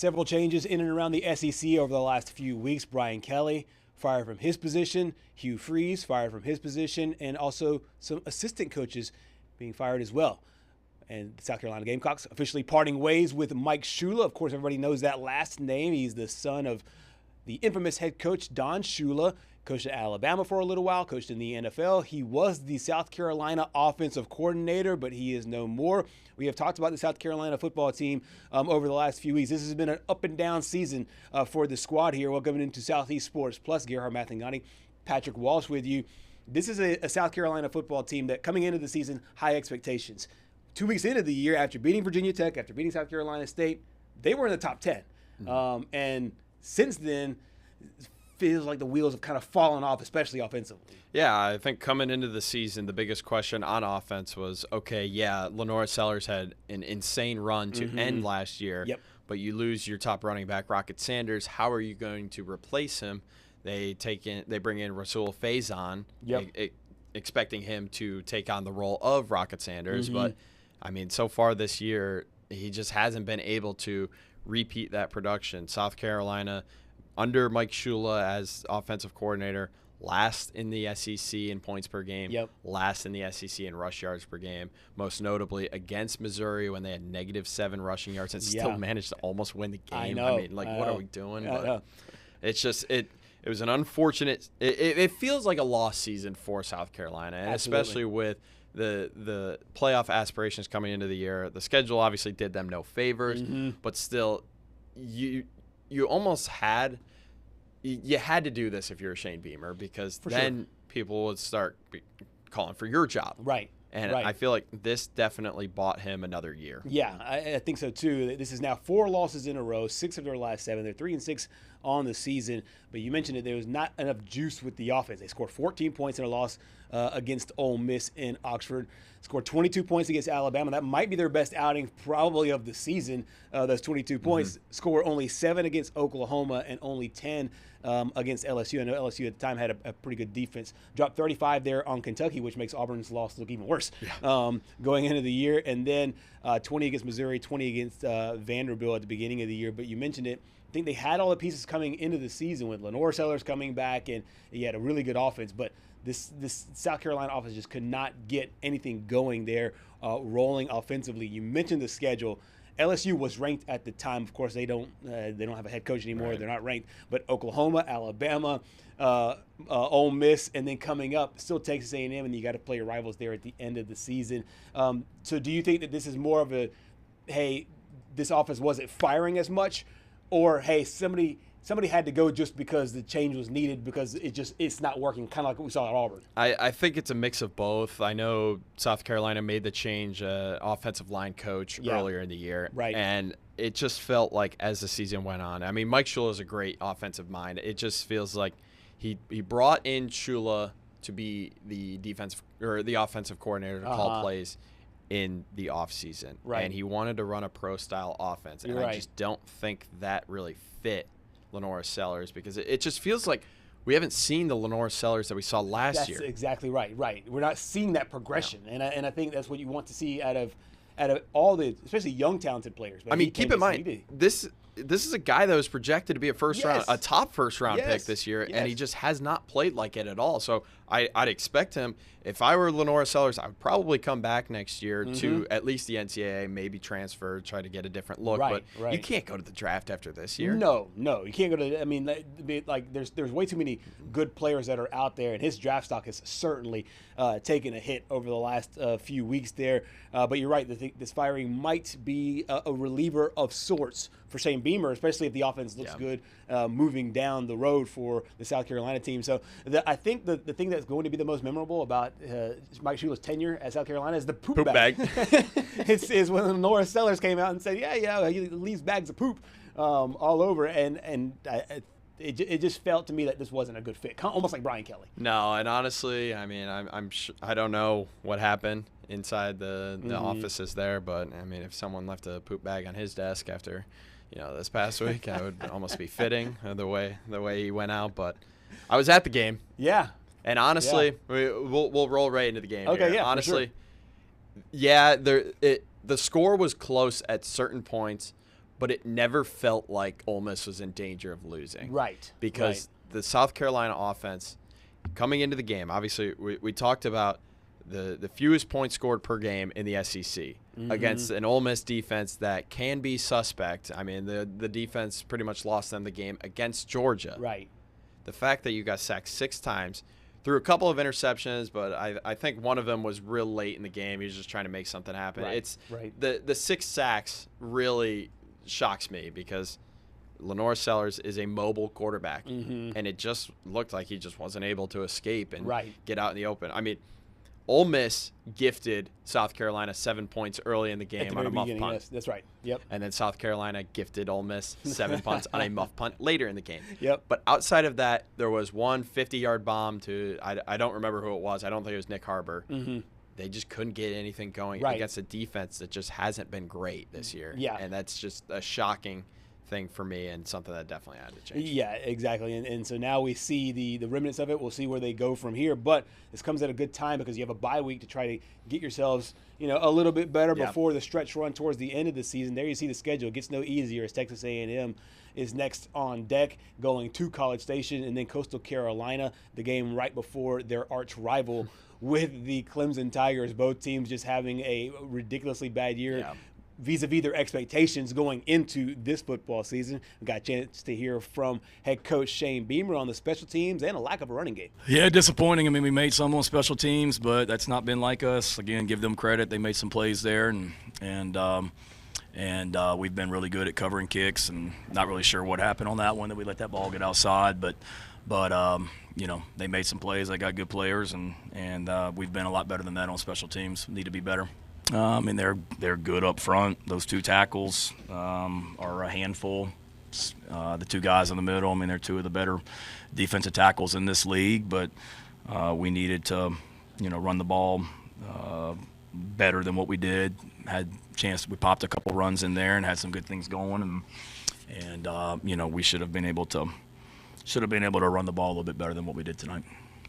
Several changes in and around the SEC over the last few weeks. Brian Kelly fired from his position, Hugh Freeze fired from his position, and also some assistant coaches being fired as well. And the South Carolina Gamecocks officially parting ways with Mike Shula. Of course, everybody knows that last name. He's the son of the infamous head coach Don Shula. Coached at Alabama for a little while, coached in the NFL. He was the South Carolina offensive coordinator, but he is no more. We have talked about the South Carolina football team over the last few weeks. This has been an up and down season for the squad here. Welcome into Southeast Sports Plus. Gerhard Mathangani, Patrick Walsh with you. This is a South Carolina football team that coming into the season, high expectations. 2 weeks into the year, after beating Virginia Tech, after beating South Carolina State, they were in the top 10. And since then, feels like the wheels have kind of fallen off, especially offensively. Yeah, I think coming into the season, the biggest question on offense was, okay, yeah, Lenora Sellers had an insane run to end last year, but you lose your top running back, Rocket Sanders. How are you going to replace him? They bring in Rasul Faison, expecting him to take on the role of Rocket Sanders, but I mean, so far this year, he just hasn't been able to repeat that production. South Carolina, under Mike Shula as offensive coordinator, last in the SEC in points per game, last in the SEC in rush yards per game, most notably against Missouri when they had -7 rushing yards and still managed to almost win the game. I mean, like, what are we doing? But it's just it was an unfortunate – it feels like a lost season for South Carolina, and especially with the playoff aspirations coming into the year. The schedule obviously did them no favors, but still you almost had – you had to do this if you're Shane Beamer, because then people would start calling for your job. Right. And I feel like this definitely bought him another year. Yeah, I think so too. This is now 4 losses in a row, 6 of their last 7. They're 3-6 on the season. But you mentioned it, there was not enough juice with the offense. They scored 14 points in a loss against Ole Miss in Oxford. Scored 22 points against Alabama. That might be their best outing probably of the season, those 22 points. Scored only 7 against Oklahoma and only 10 against LSU. I know LSU at the time had a pretty good defense. Dropped 35 there on Kentucky, which makes Auburn's loss look even worse going into the year. And then 20 against Missouri, 20 against Vanderbilt at the beginning of the year. But you mentioned it. I think they had all the pieces coming into the season with Lenore Sellers coming back, and he had a really good offense. But this South Carolina offense just could not get anything going there, rolling offensively. You mentioned the schedule. LSU was ranked at the time. Of course, they don't have a head coach anymore. They're not ranked. But Oklahoma, Alabama, Ole Miss, and then coming up, still Texas A&M, and you got to play your rivals there at the end of the season. So do you think that this is more of a, hey, this offense wasn't firing as much, or hey, somebody had to go just because the change was needed because it's not working, kind of like what we saw at Auburn? I think it's a mix of both. I know South Carolina made the change, offensive line coach earlier in the year, and it just felt like as the season went on. I mean, Mike Shula is a great offensive mind. It just feels like he brought in Shula to be the offensive coordinator to call plays in the offseason. And he wanted to run a pro-style offense. And I just don't think that really fit Lenora Sellers, because it just feels like we haven't seen the Lenora Sellers that we saw last year. That's exactly right. We're not seeing that progression. And I think that's what you want to see out of all the, especially young, talented players. But I mean, keep in mind, this is a guy that was projected to be a top first round pick this year, and he just has not played like it at all. So I'd expect him. If I were Lenora Sellers, I would probably come back next year to at least the NCAA, maybe transfer, try to get a different look. But you can't go to the draft after this year. No, you can't go to. I mean, like there's way too many good players that are out there, and his draft stock has certainly taken a hit over the last few weeks there. But you're right. This firing might be a reliever of sorts for Shane Beamer, especially if the offense looks good moving down the road for the South Carolina team. So I think the thing that's going to be the most memorable about Mike Shula's tenure at South Carolina is the poop bag. It's when Lenora Sellers came out and said, he leaves bags of poop all over, and it just felt to me that this wasn't a good fit, almost like Brian Kelly. No, and honestly, I mean, I don't know what happened inside the offices there, but I mean, if someone left a poop bag on his desk after this past week, I would almost be fitting the way he went out. But I was at the game. Yeah. And honestly, we'll roll right into the game. Okay, here. yeah. Honestly, the score was close at certain points, but it never felt like Ole Miss was in danger of losing. Right. Because the South Carolina offense coming into the game, obviously we talked about the fewest points scored per game in the SEC against an Ole Miss defense that can be suspect. I mean, the defense pretty much lost them the game against Georgia. Right. The fact that you got sacked 6 times, threw a couple of interceptions, but I think one of them was real late in the game. He was just trying to make something happen. It's the 6 sacks really shocks me because Lenore Sellers is a mobile quarterback, and it just looked like he just wasn't able to escape and get out in the open. I mean, Ole Miss gifted South Carolina 7 points early in the game on a muff punt. Yes, that's right. Yep. And then South Carolina gifted Ole Miss 7 punts on a muff punt later in the game. Yep. But outside of that, there was one 50-yard bomb to I don't remember who it was. I don't think it was Nick Harbor. They just couldn't get anything going against a defense that just hasn't been great this year. Yeah. And that's just a shocking thing for me and something that definitely had to change. Yeah, exactly. And so now we see the remnants of it. We'll see where they go from here. But this comes at a good time because you have a bye week to try to get yourselves, a little bit better before the stretch run towards the end of the season. There you see the schedule. It gets no easier as Texas A&M is next on deck, going to College Station, and then Coastal Carolina, the game right before their arch rival with the Clemson Tigers. Both teams just having a ridiculously bad year. Vis-a-vis their expectations going into this football season. We got a chance to hear from head coach Shane Beamer on the special teams and a lack of a running game. Yeah, disappointing. I mean, we made some on special teams, but that's not been like us. Again, give them credit. They made some plays there, and we've been really good at covering kicks, and not really sure what happened on that one that we let that ball get outside, but they made some plays. They got good players, and we've been a lot better than that on special teams. Need to be better. I mean, they're good up front. Those 2 tackles are a handful. The 2 guys in the middle, I mean, they're 2 of the better defensive tackles in this league. But we needed to, run the ball better than what we did. Had chance. We popped a couple runs in there and had some good things going, and we should have been able to run the ball a little bit better than what we did tonight.